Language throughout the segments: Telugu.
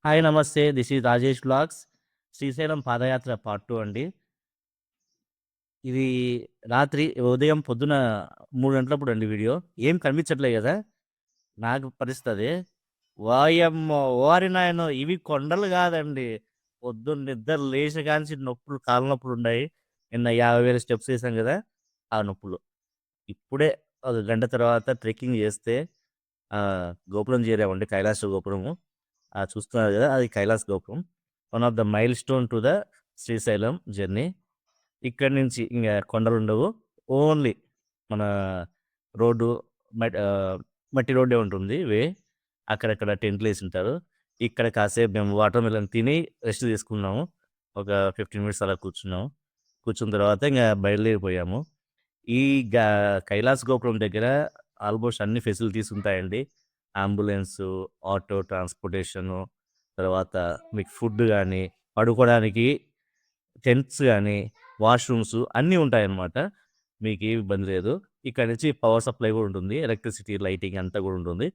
హాయ్! నమస్తే. This is Rajesh vlogs. Srisailam padayatra part 2 అండి. శ్రీశైలం పాదయాత్ర పార్ట్ 2 అండి. ఇది ఉదయం పొద్దున 3 గంటలప్పుడండి వీడియో. ఏం కనిపించట్లే గదా! నాకు పరిస్థితది. వాయమ్మో! ఓరి నాయనో! ఇవి కొండలు గాదండి. పొద్దున్న నిద్ర లేచిన కానించి నొప్పులు, కాళ్ళ నొప్పులున్నాయి. నిన్న 50,000 స్టెప్స్ ఏసాం గదా! ఆ నొప్పులు. ఇప్పుడే ఒక గంట తర్వాత ట్రెక్కింగ్ జేస్తే గోపురం చేరామండి. కైలాస గోపురము. చూస్తున్నారు గదా! అది కైలాస్ గోపురం. One of the mile stone to the Srisailam journey. ఇక్కడి నుంచి ఇంగ కొండలుండవు. ఓన్లీ మన రోడ్డు మట్టి రోడ్డే ఉంటుంది అక్కడక్కడ టెంట్‌లేసుంటారు. ఇక్కడ కాసేపు మేము వాటర్ మిలన్ తిని రెస్ట్ తీసుకున్నాము. ఒక 15 మినిట్స్ అలా కూర్చున్నాము. కూర్చున్న తర్వాత ఇంగ బయలుదేరిపోయాము. ఈ గా కైలాస్ గోపురం దగ్గర ఆల్‌మోస్ట్ అన్ని ఫెసిలిటీస్ ఉంటాయండి. అంబులెన్సు, ఆటో ట్రాన్స్‌పోర్టేషను, తర్వాత మీకు ఫుడ్ గాని, పడుకోవడానికి టెంట్స్ గాని, వాష్‌రూమ్స్ అన్నీ ఉంటాయన్నమాట. మీకేమి ఇబ్బంది లేదు. ఇక్కడ నుంచి పవర్ సప్లై గూడా ఉంటుంది. ఎలక్ట్రిసిటీ, లైటింగ్ అంతా గూడా ఉంటుంది.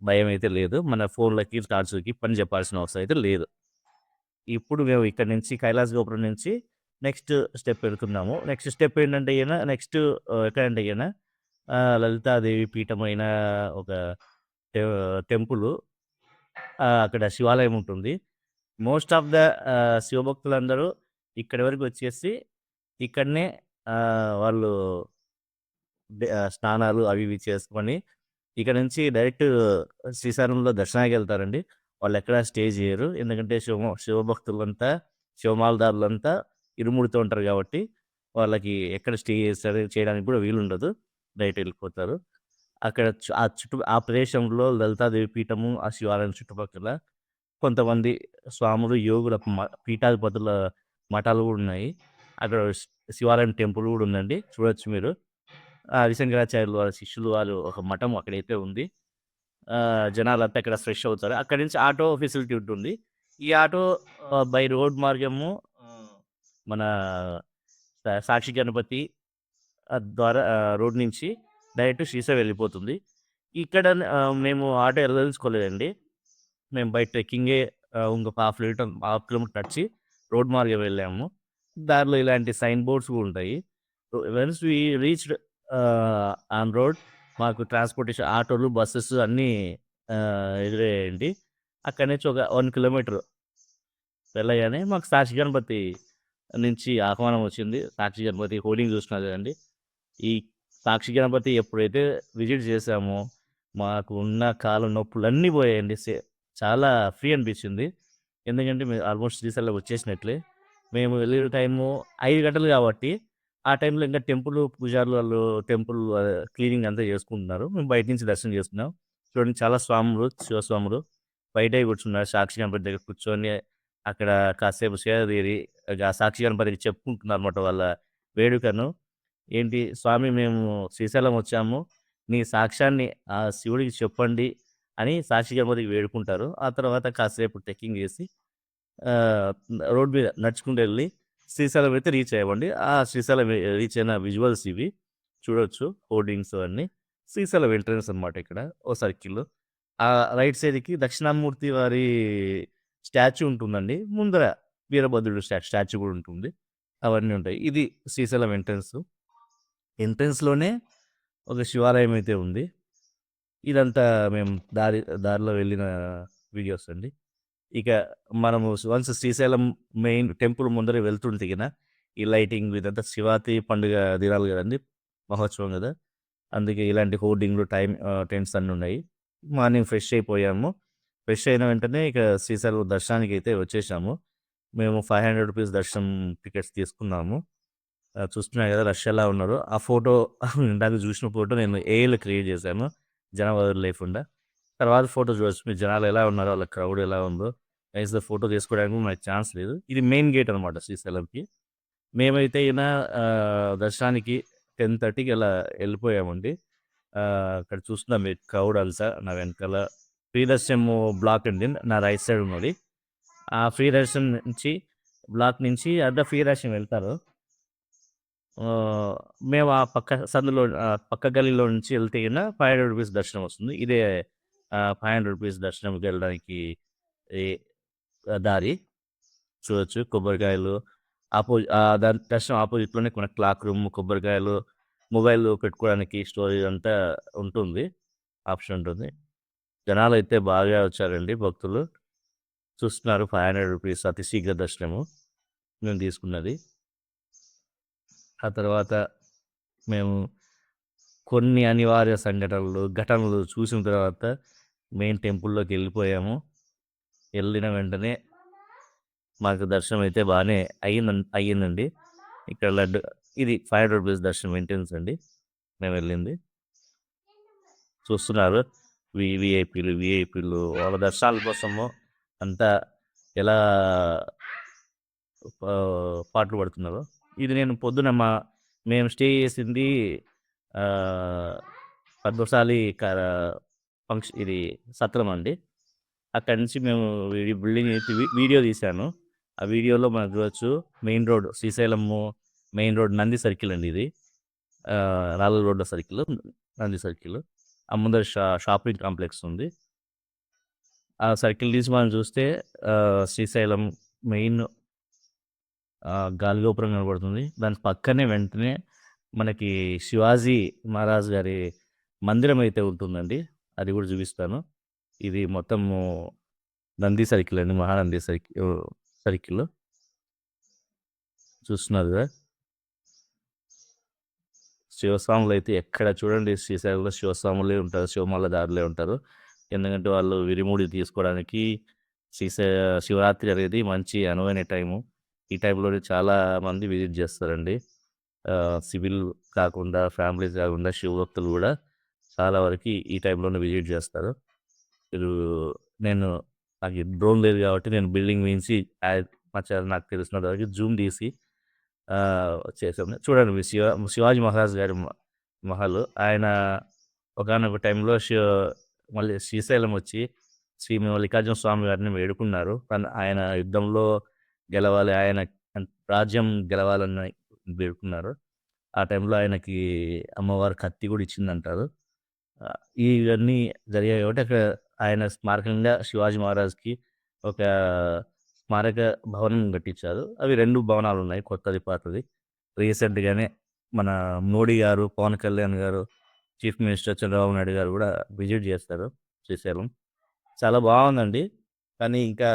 భయమైతే లేదు. మన ఫోన్‌లకి, టార్చులకి పని జెప్పాల్సిన అవసరం అయితే లేదు. ఇప్పుడు మేము ఇక్కడి నుంచి కైలాస గోపురం నుంచి నెక్స్ట్ స్టెప్ వెళ్తున్నాము. నెక్స్ట్ స్టెప్ ఏంటంటే ఎక్కడంటే లలితాదేవి పీఠమైన ఒక టె టెంపులు. అక్కడ శివాలయం ఉంటుంది. మోస్ట్ ఆఫ్ ద శివభక్తులందరూ ఇక్కడి వరకు వచ్చేసి ఇక్కడనే వాళ్ళు స్నానాలు అవి ఇవి చేసుకొని ఇక నుంచి డైరెక్ట్ శ్రీశైలంలో దర్శనానికెళ్తారండి. వాళ్ళెక్కడ స్టే జేయరు. ఎందుకంటే శివభక్తులంతా, శివమాలదారులంతా ఇరుముడితో ఉంటారు గాబట్టి, వాళ్ళకి ఎక్కడ స్టే చేయడానికి కూడా వీలుండదు. డైరెక్ట్ ఎళ్ళిపోతారు. అక్కడ ఆ ప్రదేశంలో లలితాదేవి పీఠము, ఆ శివాలయం చుట్టుపక్కల కొంతమంది స్వాములు, యోగుల పీఠాధిపతుల మఠాలు గూడా ఉన్నాయి. అక్కడ శివాలయం టెంపుల్ గూడా ఉందండి. చూడొచ్చు మీరు. ఆదిశంకరాచార్యులు వాళ్ళ శిష్యులు వాళ్ళు ఒక మఠం అక్కడైతే ఉంది. జనాలంతా అక్కడ ఫ్రెష్ అవుతారు. అక్కడి నుంచి ఆటో ఫెసిలిటీ ఉంటుంది. ఈ ఆటో బై రోడ్ మార్గము మన సాక్షి గణపతి ద్వారా రోడ్ నుంచి డైరెక్ట్ శ్రీశైలం వెళ్ళిపోతుంది. ఇక్కడ మేము ఆటో ఎళ్ళదలుచుకోలేదండి. మేము బై ట్రెక్కింగే ఇంకొక హాఫ్ కిలోమీటర్ నడిచి రోడ్ మార్గం వెళ్ళాము. దారిలో ఇలాంటి సైన్ బోర్డ్స్ కూడా ఉంటాయి. Once we reached on road మాకు ట్రాన్స్‌పోర్టేషన్ ఆటోలు, బసెస్ అన్నీ ఎదురయ్యాయండి. అక్కడి నుంచి ఒక 1 కిలోమీటర్ వెళ్ళగానే మాకు సాక్షి గణపతి నుంచి ఆహ్వానం వచ్చింది. సాక్షి గణపతి హోర్డింగ్ చూస్తున్నారు కదండీ! ఈ సాక్షి గణపతి ఎప్పుడైతే విజిట్ చేశామో, మాకు ఉన్న కాళ్ళ నొప్పులన్నీ పోయాయండి. చాలా ఫ్రీ అనిపించింది. ఎందుకంటే మేము ఆల్మోస్ట్ శ్రీశైలం వచ్చేసినట్లే. మేము వెళ్ళిన టైము 5 గంటలు కాబట్టి, ఆ టైంలో ఇంకా పూజారులు వాళ్ళు టెంపుల్ క్లీనింగ్ అంతా చేసుకుంటున్నారు. మేము బయట నుంచి దర్శనం చేసుకున్నాం. చూడండి చాలా శివస్వాములు బయటే కూర్చున్నారు. సాక్షి గణపతి దగ్గర కూర్చొని అక్కడ కాసేపు సేద తీరి, ఇక సాక్షి గణపతికి చెప్పుకుంటున్నారన్నమాట వాళ్ళ వేడుకను. ఏంటి స్వామి మేము శ్రీశైలం వచ్చాము. నీ సాక్ష్యాన్ని ఆ శివుడికి చెప్పండి అని సాక్షి గణపతికి వేడుకుంటారు. ఆ తర్వాత కాసేపు ట్రెక్కింగ్ చేసి ఆహ్, రోడ్ మీద నడుచుకుంటూ ఎళ్లి శ్రీశైలం అయితే రీచ్ అయ్యామండి. ఆ శ్రీశైలం రీచ్ అయిన విజువల్స్ ఇవి. చూడొచ్చు హోర్డింగ్స్ అవన్నీ. శ్రీశైలం ఎంట్రన్స్ అనమాట ఇక్కడ. ఓ సర్కిల్. రైట్ సైడ్‌కి దక్షిణామూర్తి వారి స్టాచ్యూ ఉంటుందండి. ముందర వీరభద్రుడు స్టాచ్యూ కూడా ఉంటుంది. అవన్నీ ఉంటాయి. ఇది శ్రీశైలం ఎంట్రన్స్. ఎంట్రన్స్‌లోనే ఒక శివాలయం అయితే ఉంది. ఇదంతా మేము దారిలో వెళ్ళిన వీడియోస్ అండి. ఇక మనము వన్స్ శ్రీశైలం మెయిన్ టెంపుల్ ముందర వెళ్తుంటే ఈ లైటింగ్ ఇదంతా శివరాత్రి పండుగ దినాలు గదండీ! మహోత్సవం గదా! అందుకే ఇలాంటి హోర్డింగ్‌లు టెంట్స్ అన్నీ ఉన్నాయి. మార్నింగ్ ఫ్రెష్ అయిపోయాము. ఫ్రెష్ అయిన వెంటనే ఇక శ్రీశైలం దర్శనానికైతే వచ్చేసాము. మేము రూ. 500 దర్శనం టికెట్స్ తీసుకున్నాము. చూస్తున్నారు గదా! రష్ ఎలా ఉన్నారో. ఆ ఫోటో ఇందాక జూసిన ఫోటో నేను ఏఐలో క్రియేట్ జేశాను. జనం ఎవరు లేకుండా. తర్వాత ఫోటో చూడొచ్చు మీరు జనాలు ఎలా ఉన్నారో, వాళ్ళ క్రౌడ్ ఎలా ఉందో. నైస్‌గా ఫోటో తీసుకోవడానికి కూడా మనకు ఛాన్స్ లేదు. ఇది మెయిన్ గేట్ అనమాట శ్రీశైలంకి. మేమైతే దర్శనానికి 10:30కి అలా ఎళ్ళిపోయామండి. అక్కడ చూస్తున్నారు మీరు క్రౌడ్ అంతా నా వెనకాల. ఫ్రీ దర్శనం బ్లాక్ అండి. నా రైట్ సైడ్ ఉన్నది. ఆ ఫ్రీ దర్శనం నుంచి బ్లాక్ నుంచి ఫ్రీ దర్శనం వెళ్తారు. ఆహ్, మేము ఆ పక్క గల్లీలో నుంచి ఎళ్తే రూ. 500 దర్శనం వస్తుంది. ఇదే రూ. 500 దర్శనంకెళ్ళడానికి దారి చూడొచ్చు. కొబ్బరికాయలు దాని దర్శనం ఆపోజిట్‌లోనే మన క్లాక్ రూమ్, కొబ్బరికాయలు, మొబైల్ పెట్టుకోవడానికి స్టోరేజ్ అంతా ఉంటుంది. ఆప్షన్ ఉంటుంది. జనాలైతే బాగా వచ్చారండి భక్తులు. చూస్తున్నారు రూ. 500 అతి శీఘ్ర దర్శనము మేము తీసుకున్నది. ఆ తర్వాత మేము కొన్ని అనివార్య ఘటనలు చూసిన తర్వాత మెయిన్ టెంపుల్‌లోకి వెళ్ళిపోయాము. వెళ్ళిన వెంటనే మాకు దర్శనం అయితే బాగానే అయ్యిందండి. ఇక్కడ ఇది రూ. 500 దర్శనం ఎంట్రన్స్ అండి మేము వెళ్ళింది. చూస్తున్నారు విఐపీలు వాళ్ళ దర్శనాల కోసము అంతా ఎలా పాటలు పడుతున్నారు. ఇది నేను పొద్దున మేము స్టే చేసింది పద్మశాలి ఫంక్షన్, ఇది సత్రం అండి. అక్కడి నుంచి మేము ఈ బిల్డింగ్ వీడియో తీశాను. ఆ వీడియోలో మనం చూడొచ్చు main road Srisailam main road Nandi circle అండి ఇది. 4 రోడ్ల సర్కిల్ నంది సర్కిల్. ఆ ముందర షాపింగ్ కాంప్లెక్స్ ఉంది. ఆ సర్కిల్ తీసి మనం చూస్తే శ్రీశైలం మెయిన్ గాలిగోపురం కనబడుతుంది. దాని పక్కనే వెంటనే మనకి శివాజీ మహారాజ్ గారి మందిరం అయితే ఉంటుందండి. అది కూడా చూపిస్తాను. ఇది మొత్తము నంది సర్కిల్ అండి, మహానంది సర్కిల్ చూస్తున్నారు కదా. శివస్వాములు అయితే ఎక్కడ చూడండి శ్రీశైలంలో శివస్వాములే ఉంటారు, శివమాల దారులే ఉంటారు. ఎందుకంటే వాళ్ళు విరిముడి తీసుకోవడానికి శివరాత్రి అనేది మంచి అనువైన టైము. ఈ టైంలోనే చాలా మంది విజిట్ చేస్తారండి. సివిల్ కాకుండా ఫ్యామిలీస్ కాకుండా శివభక్తులు కూడా చాలా వరకు ఈ టైంలోనే విజిట్ చేస్తారు. నేను నాకు డ్రోన్ లేదు కాబట్టి నేను బిల్డింగ్ మించి నాకు తెలిసినంత వరకు జూమ్ తీసి చేసాము. చూడండి శివాజీ మహారాజ్ గారి మహల్. ఆయన ఒకానొక టైంలో మళ్ళీ శ్రీశైలం వచ్చి శ్రీ మల్లికార్జున స్వామి గారిని వేడుకున్నారు. ఆయన యుద్ధంలో గెలవాలి, ఆయన రాజ్యం గెలవాలని వేడుకున్నారు. ఆ టైంలో ఆయనకి అమ్మవారు కత్తి కూడా ఇచ్చిందంటారు. ఇవన్నీ జరిగాయి కాబట్టి అక్కడ ఆయన స్మారకంగా శివాజీ మహారాజ్కి ఒక స్మారక భవనం కట్టించారు. అవి 2 భవనాలు ఉన్నాయి, కొత్తది పాతది. రీసెంట్గానే మన మోడీ గారు, పవన్ కళ్యాణ్ గారు, చీఫ్ మినిస్టర్ చంద్రబాబు నాయుడు గారు కూడా విజిట్ చేస్తారు శ్రీశైలం. చాలా బాగుందండి. కానీ ఇంకా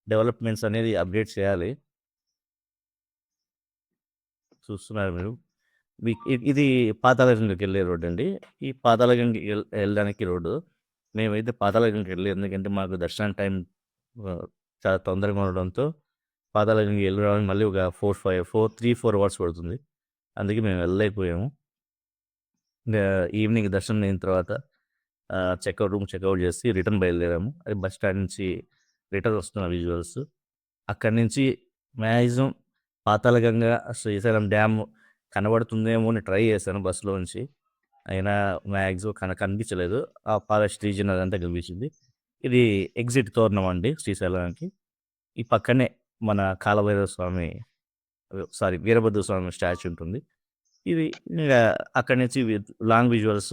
డెవలప్మెంట్స్ అనేది అప్డేట్ చేయాలి. చూస్తున్నారు మీరు. ఇది పాతాళగంగకి వెళ్ళే రోడ్ అండి. ఈ పాతాళగంగకి వెళ్ళడానికి రోడ్డు. మేమైతే పాతాళగంగకి వెళ్ళలేదు, ఎందుకంటే మాకు దర్శనం టైం చాలా తొందరగా ఉండడంతో పాతాళగంగకి వెళ్ళడానికి మళ్ళీ ఒక 3-4 అవర్స్ పడుతుంది. అందుకే మేము వెళ్ళలేకపోయాము. ఈవినింగ్ దర్శనం అయిన తర్వాత చెక్అవుట్ చేసి రిటర్న్ బయలుదేరాము. అది బస్ స్టాండ్ నుంచి రిటర్న్ వస్తున్న విజువల్స్. అక్కడి నుంచి మ్యాక్సిమం పాతాళగంగ, శ్రీశైలం డ్యామ్ కనబడుతుందేమో అని ట్రై చేశాను బస్సులో నుంచి. అయినా మ్యాక్సిమం కనిపించలేదు. ఆ ఫారెస్ట్ రీజియన్ అదంతా కనిపించింది. ఇది ఎగ్జిట్ తోరణం అండి శ్రీశైలానికి. ఈ పక్కనే మన కాలభైరవ స్వామి, వీరభద్ర స్వామి స్టాచ్యూ ఉంటుంది. ఇది అక్కడి నుంచి లాంగ్ విజువల్స్